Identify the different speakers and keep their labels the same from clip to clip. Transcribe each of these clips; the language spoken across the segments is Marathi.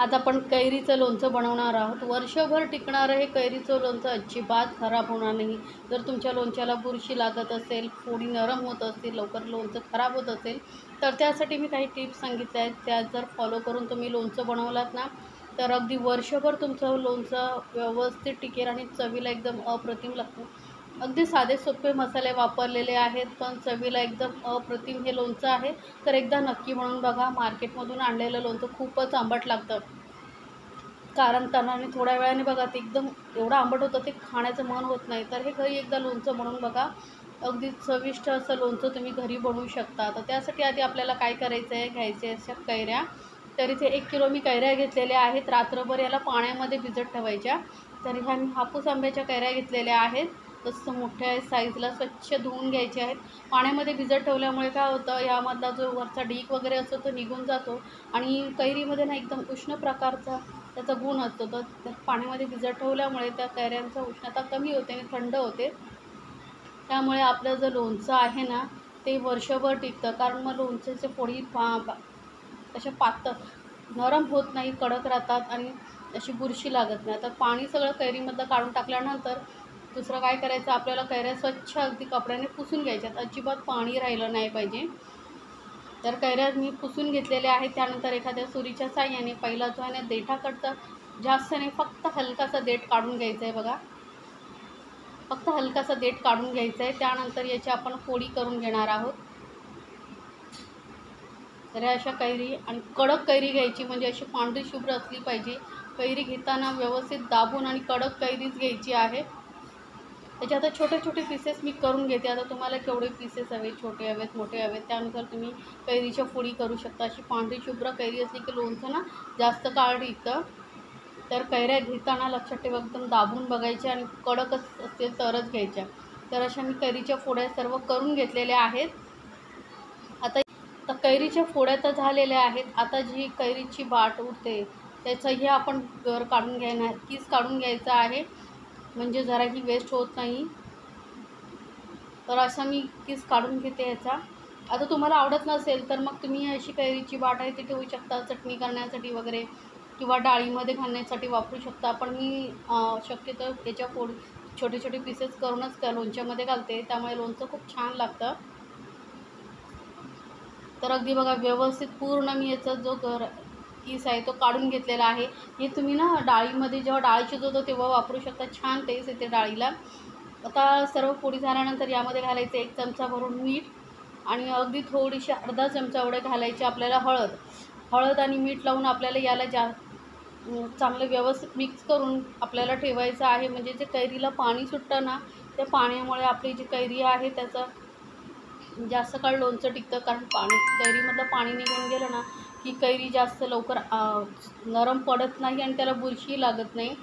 Speaker 1: आता आपण कैरीचं लोणचं बनवणार आहोत। वर्षभर टिकणारं हे कैरीचं लोणचं अजिबात खराब होणार नाही। जर तुमच्या लोणच्याला बुरशी लागत असेल, फोडी नरम होत असतील, लवकर लोणचं खराब होत असेल, तर त्यासाठी मी काही टिप्स सांगितल्या आहेत। त्या जर फॉलो करून तुम्ही लोणचं बनवलात ना, तर अगदी वर्षभर तुमचं लोणचं व्यवस्थित टिकेल आणि चवीला एकदम अप्रतिम लागतं। अगदी साधे सोपे मसाले वापरलेले आहेत, पण चवीला एकदम अप्रतिम हे लोणचं आहे। तर एकदा नक्की बनवून बघा। मार्केटमधून आणलेलं लोणचं खूपच आंबट लागतं, कारण त्याने थोड्या वेळाने बघा ते एकदम एवढं आंबट होतं ते खाण्याचं मन होत नाही। तर हे घरी एकदा लोणचं बनवून बघा, अगदी चविष्ट असं लोणचं तुम्ही घरी बनवू शकता। तर त्यासाठी आधी आपल्याला काय करायचं आहे, घ्यायचे अशा कैऱ्या। तर इथे 1 किलो मी कैऱ्या घेतलेल्या आहेत। रात्रभर याला पाण्यामध्ये भिजत ठेवायच्या। तर ह्या मी हापूस आंब्याच्या कैऱ्या घेतलेल्या आहेत। तसं मोठ्या साईजला स्वच्छ धुवून घ्यायचे आहेत। पाण्यामध्ये भिजत ठेवल्यामुळे काय होतं, यामधला जो वरचा ढीग वगैरे असतो तो निघून जातो आणि कैरीमध्ये ना एकदम उष्ण प्रकारचा त्याचा गुण असतो। तर पाण्यामध्ये भिजत ठेवल्यामुळे त्या कैऱ्यांची उष्णता कमी होते आणि थंड होते। त्यामुळे आपलं जे लोणचं आहे ना, ते वर्षभर टिकतं। कारण मग लोणच्याचे फोडी अशा पातळ नरम होत नाही, कडक राहतात आणि अशी बुरशी लागत नाही। तर पाणी सगळं कैरीमधलं काढून टाकल्यानंतर दुसरं काय करायचं, आपल्याला कैऱ्या स्वच्छ अगदी कपड्याने पुसून घ्यायच्यात। अजिबात पाणी राहिलं नाही पाहिजे। तर कैऱ्या मी पुसून घेतलेल्या आहेत। त्यानंतर एखाद्या सुरीच्या साहाय्याने पहिला जो आहे ना, देठाकडचा जास्त नाही, फक्त हलकासा देठ काढून घ्यायचा आहे बघा। फक्त हलकासा देठ काढून घ्यायचा आहे। त्यानंतर याची आपण फोडी करून घेणार आहोत। तर ह्या अशा कैरी आणि कडक कैरी घ्यायची, म्हणजे अशी पांढरी शुभ्र असली पाहिजे। कैरी घेताना व्यवस्थित दाबून आणि कडक कैरीच घ्यायची आहे। त्याचे आता छोटे छोटे पीसेस मी करून घेते। आता तुम्हाला केवढे पीसेस हवे, छोटे हवेत, मोठे हवेत, त्यानुसार तुम्ही कैरीच्या फोडी करू शकता। अशी पांढरी शुभ्र कैरी असली की लोणचं ना जास्त काळ टिकतं। तर कैऱ्या घेताना लक्षात ठेवा, एकदम दाबून बघायच्या आणि कडकच असतील तरच घ्यायच्या। तर अशा मी कैरीच्या फोड्या सर्व करून घेतलेल्या आहेत। आता कैरीच्या फोड्या तर झालेल्या आहेत। आता जी कैरीची बाट उरते त्याचंही आपण गर काढून किस काढून घ्यायचा आहे, म्हणजे जराही वेस्ट होत नाही। तर असा मी किस काढून घेते याचा। आता तुम्हाला आवडत नसेल तर मग तुम्ही अशी कैरीची बाट आहे ती ठेवू शकता चटणी करण्यासाठी वगैरे, किंवा डाळीमध्ये घालण्यासाठी वापरू शकता। पण मी शक्यतो याच्या छोटे छोटे पीसेस करूनच लोणच्यामध्ये घालते, त्यामुळे लोणचं खूप छान लागतं। तर अगदी बघा व्यवस्थित पूर्ण मी याचा जो किस आहे तो काढून घेतलेला आहे। हे तुम्ही ना डाळीमध्ये जेव्हा डाळ शिजवतो तेव्हा वापरू शकता, छान टेस्ट येते डाळीला। आता सर्व फोडी झाल्यानंतर यामध्ये घालायचं 1 चमचा भरून मीठ आणि अगदी थोडीशी अर्धा चमचा एवढे घालायची आपल्याला हळद आणि मीठ लावून आपल्याला याला चांगलं व्यवस्थित मिक्स करून आपल्याला ठेवायचं आहे। म्हणजे जे कैरीला पाणी सुटतं ना, त्या पाण्यामुळे आपली जी कैरी आहे त्याचं जास्त काळ लोणचं टिकतं। कारण कैरीमधलं पाणी निघून गेलं ना की कैरी जास्त लवकर नरम पडत नाही आणि त्याला बुरशी लागत नाही।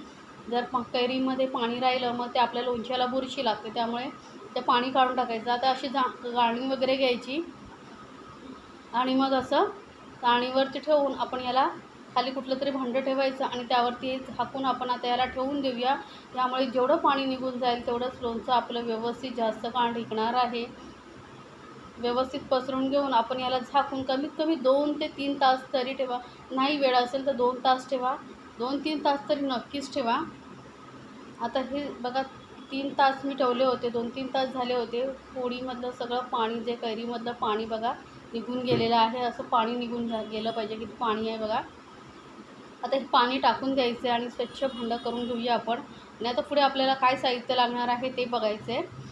Speaker 1: जर कैरीमध्ये पाणी राहिलं मग ते आपल्या लोणच्याला बुरशी लागते, त्यामुळे ते पाणी काढून टाकायचं। आता अशी गाळणी वगैरे घ्यायची आणि मग असं गाळणीवरती ठेवून आपण याला खाली कुठलं तरी भांडं ठेवायचं आणि त्यावरती झाकून आपण आता याला ठेवून देऊया। त्यामुळे जेवढं पाणी निघून जाईल तेवढंच लोणचं आपलं व्यवस्थित जास्त काळ टिकणार आहे। व्यवस्थित पसरून घेऊन आपण याला झाकून कमीत कमी 2 ते 3 तास तरी ठेवा। नाही वेळ असेल तर 2 तास ठेवा, 2-3 तास तरी नक्कीच ठेवा। आता हे बघा 3 तास मी ठेवले होते, 2-3 तास झाले होते। फोडीमधलं सगळं पाणी, जे कैरीमधलं पाणी बघा निघून गेलेलं आहे। असं पाणी निघून गेलं पाहिजे, किती पाणी आहे बघा। आता हे पाणी टाकून द्यायचं आणि स्वच्छ भांडं करून घेऊया आपण। आणि आता पुढे आपल्याला काय साहित्य लागणार आहे ते बघायचं आहे।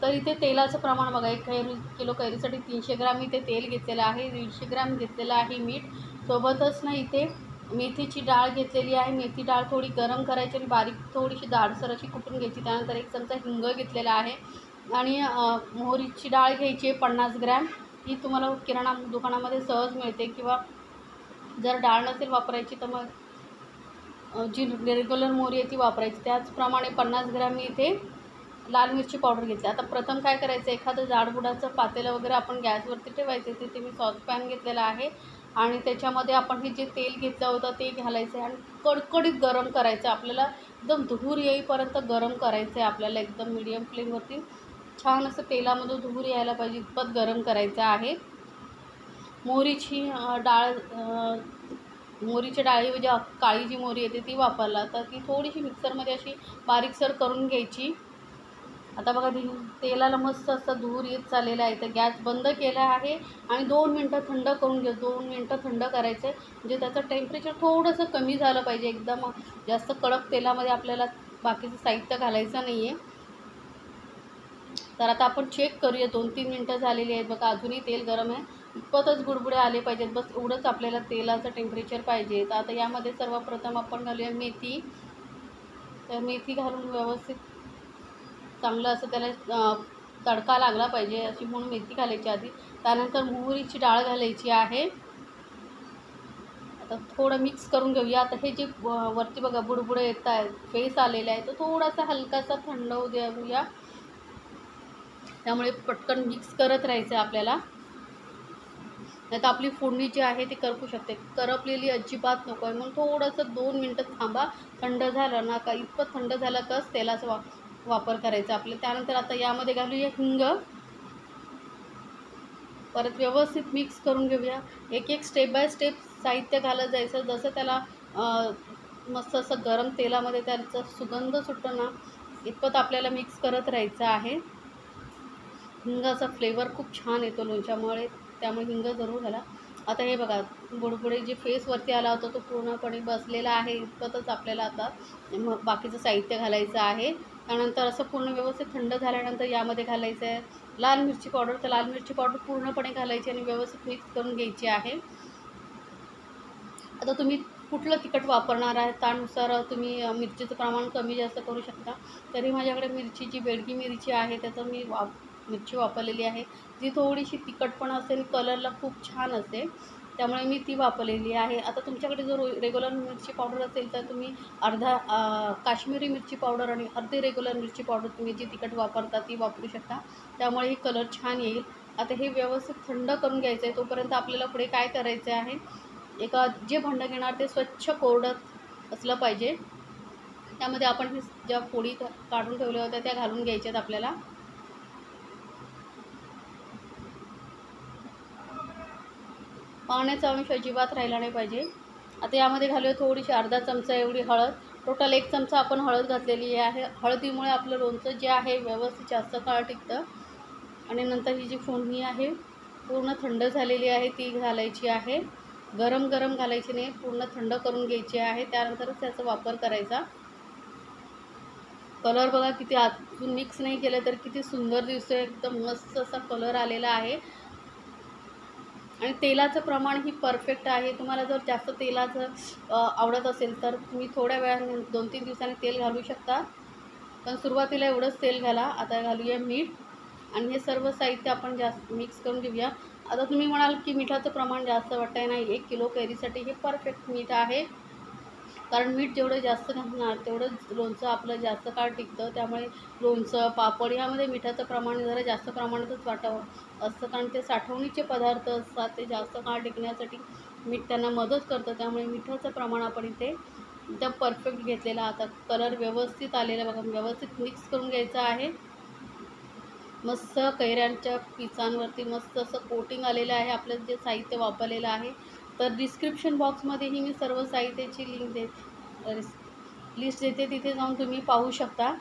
Speaker 1: तर इथे तेलाचं प्रमाण बघा, 1 किलो कैरीसाठी 300 ग्राम इथे तेल घेतलेलं आहे, 150 ग्राम घेतलेलं आहे मीठ। सोबतच ना इथे मेथीची डाळ घेतलेली आहे। मेथी डाळ थोडी गरम करायची आणि बारीक थोडीशी जाडसर अशी कुटून घ्यायची। त्यानंतर 1 चमचा हिंग घेतलेला आहे आणि मोहरीची डाळ घ्यायची आहे 50 ग्रॅम। ही तुम्हाला किराणा दुकानामध्ये सहज मिळते, किंवा जर डाळ नसेल वापरायची तर मग जी रेग्युलर मोहरी आहे ती वापरायची। त्याचप्रमाणे 50 ग्रॅम मी इथे लाल मिरची पावडर घेतली। आता प्रथम काय करायचं, एखादं जाडबुडाचं पातेलं वगैरे आपण गॅसवरती ठेवायचं। तिथे मी सॉसपॅन घेतलेला आहे आणि त्याच्यामध्ये आपण हे जे तेल घेतलं होतं ते घालायचं आहे आणि कडकडीत गरम करायचं। आपल्याला एकदम धूर येईपर्यंत गरम करायचं आहे आपल्याला, एकदम मीडियम फ्लेमवरती छान असं तेलामधून धूर यायला पाहिजे इतपत गरम करायचं आहे। मोहरीची डाळ मोहरीच्या डाळी म्हणजे काळी जी मोहरी येते ती वापरला, तर ती थोडीशी मिक्सरमध्ये अशी बारीकसर करून घ्यायची. आता बघा ती तेलाला मस्त असं धूर येत चाललेला आहे, तर गॅस बंद केला आहे आणि 2 मिनटं थंड करून घ्या. 2 मिनटं थंड करायचं आहे, म्हणजे त्याचं टेम्परेचर थोडंसं कमी झालं पाहिजे. एकदम जास्त कडक तेलामध्ये आपल्याला बाकीचं साहित्य घालायचं नाही आहे. तर आता आपण चेक करूया. 2-3 मिनटं झालेली आहेत बघा, अजूनही तेल गरम आहे. इतपतच बुडबुडे आले पाहिजेत, बस एवढंच आपल्याला तेलाचं टेम्परेचर पाहिजे. तर आता यामध्ये सर्वप्रथम आपण घालूया मेथी. तर मेथी घालून व्यवस्थित चांगलं असं त्याला तडका लागला पाहिजे अशी म्हणून मेथी घालायची आधी. त्यानंतर मोहरीची डाळ घालायची आहे. आता थोडं मिक्स करून घेऊया. आता हे जे वरती बघा बुडबुडे येत आहेत, फेस आलेला आहे, तो थोडासा हलकासा थंड होऊ देऊया. त्यामुळे पटकन मिक्स करत राहायचं आहे आपल्याला. नाही तर आपली फोडणी जी आहे ती करपू शकते. करपलेली अजिबात नको आहे, म्हणून थोडंसं 2 मिनटं थांबा. थंड झालं ना का इतपत थंड झालं कच तेलाचा वापर करायचा आपलं. त्यानंतर आता यामध्ये घालूया हिंग. परत व्यवस्थित मिक्स करून घेऊया. एक एक स्टेप बाय स्टेप साहित्य घालत जायचं. जसं त्याला मस्त असं गरम तेलामध्ये त्याचा सुगंध सुटतो ना, इतपत आपल्याला मिक्स करत राहायचं आहे. हिंगाचा फ्लेवर खूप छान येतो लोणच्यामुळे, त्यामुळे हिंग जरूर घाला. आता हे बघा बुडबुडे जे फेसवरती आला होता तो पूर्णपणे बसलेला आहे. इतपतच आपल्याला आता मग बाकीचं साहित्य घालायचं आहे. त्यानंतर असं पूर्ण व्यवस्थित थंड झाल्यानंतर यामध्ये घालायचं आहे लाल मिरची पावडर. तर लाल मिरची पावडर पूर्णपणे घालायची आणि व्यवस्थित मिक्स करून घ्यायची आहे. आता तुम्ही कुठलं तिखट वापरणार आहे त्यानुसार तुम्ही मिरचीचं प्रमाण कमी जास्त करू शकता. तरी माझ्याकडे मिरची जी बेडगी मिरची आहे त्याचं मी मिरची वापरलेली आहे. जी थोडीशी तिखटपणा असते आणि कलरला खूप छान असते, त्यामुळे मी ती वापरलेली आहे. आता तुमच्याकडे जर रेग्युलर मिरची पावडर असेल तर तुम्ही अर्धा काश्मीरी मिरची पावडर आणि अर्धी रेग्युलर मिरची पावडर तुम्ही जी तिखट वापरता ती वापरू शकता, त्यामुळे ही कलर छान येईल. आता हे व्यवस्थित थंड करून घ्यायचं आहे. तोपर्यंत आपल्याला पुढे काय करायचं आहे, एका जे भांडं घेणार ते स्वच्छ कोरडं असलं पाहिजे. त्यामध्ये आपण हे ज्या पोळी काढून ठेवल्या होत्या त्या घालून घ्यायच्यात आपल्याला. पाण्याचा अंश अजिबात राहिला नाही पाहिजे. आता यामध्ये घालूया थोडीशी अर्धा चमचा एवढी हळद. टोटल 1 चमचा आपण हळद घातलेली आहे. हळदीमुळे आपलं लोणचं जे आहे व्यवस्थित जास्त काळ टिकतं. आणि नंतर ही जी फोडणी आहे पूर्ण थंड झालेली आहे ती घालायची आहे. गरम गरम घालायची नाही, पूर्ण थंड करून घ्यायची आहे. त्यानंतरच त्याचा वापर करायचा. कलर बघा किती आतून मिक्स नाही केलं तर किती सुंदर दिसतो. एकदम मस्त असा कलर आलेला आहे. आणि तेलाचं प्रमाण ही परफेक्ट आहे. तुम्हाला जर जास्त तेलाचं आवडत असेल तर तुम्ही थोड्या वेळाने 2-3 दिवसांनी तेल घालू शकता, पण सुरुवातीला एवढंच तेल घाला. आता घालूया मीठ आणि हे सर्व साहित्य आपण जास्त मिक्स करून घेऊया. आता तुम्ही म्हणाल की मिठाचं प्रमाण जास्त वाटतंय. नाही, 1 किलो कैरीसाठी हे परफेक्ट मीठ आहे. कारण मीठ जेवढं जास्त घालणार तेवढं लोणचं आपलं जास्त काळ टिकतं. त्यामुळे लोणचं, पापड यामध्ये मिठाचं प्रमाण जरा जास्त प्रमाणातच वाटावं असतं, कारण ते साठवणीचे पदार्थ असतात. ते जास्त काळ टिकण्यासाठी मीठ त्यांना मदत करतं. त्यामुळे मिठाचं प्रमाण आपण इथे एकदम परफेक्ट घेतलेलं. आता कलर व्यवस्थित आलेला बघा. व्यवस्थित मिक्स करून घ्यायचं आहे. मस्त कैऱ्यांच्या पिसांवरती मस्त असं कोटिंग आलेलं आहे आपलं जे साहित्य वापरलेलं आहे. तर डिस्क्रिप्शन बॉक्समध्येही मी सर्व साहित्याची लिस्ट देते, तिथे जाऊन तुम्ही पाहू शकता.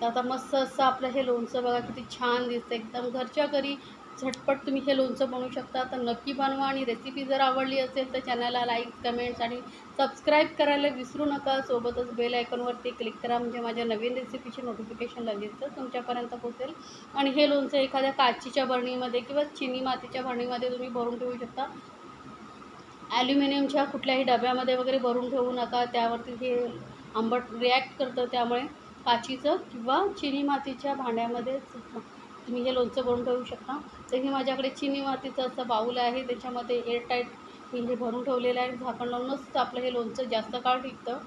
Speaker 1: तर आता मस्त असं आपलं हे लोणचं बघा किती छान दिसतं. एकदम घरच्या घरी झटपट तुम्ही हे लोणचं बनवू शकता. तर नक्की बनवा. आणि रेसिपी जर आवडली असेल तर चॅनलला लाईक, कमेंट्स आणि सबस्क्राईब करायला विसरू नका. सोबतच बेल आयकॉनवरती क्लिक करा, म्हणजे माझ्या नवीन रेसिपीची नोटिफिकेशन लगेच तुमच्यापर्यंत पोहोचेल. आणि हे लोणचं एखाद्या काचेच्या बरणीमध्ये किंवा चिनी मातीच्या बरणीमध्ये तुम्ही भरून ठेवू शकता. ॲल्युमिनियमच्या कुठल्याही डब्यामध्ये वगैरे भरून ठेवू नका, त्यावरती हे आंबट रिॲक्ट करतं. त्यामुळे काचीचं किंवा चिनी मातीच्या भांड्यामध्येच तुम्ही हे लोणचं भरून ठेवू शकता. तर हे माझ्याकडे चिनी मातीचं असं बाऊल आहे, त्याच्यामध्ये एअरटाईट मी हे भरून ठेवलेलं आहे. झाकण लावूनच आपलं हे लोणचं जास्त काळ टिकतं.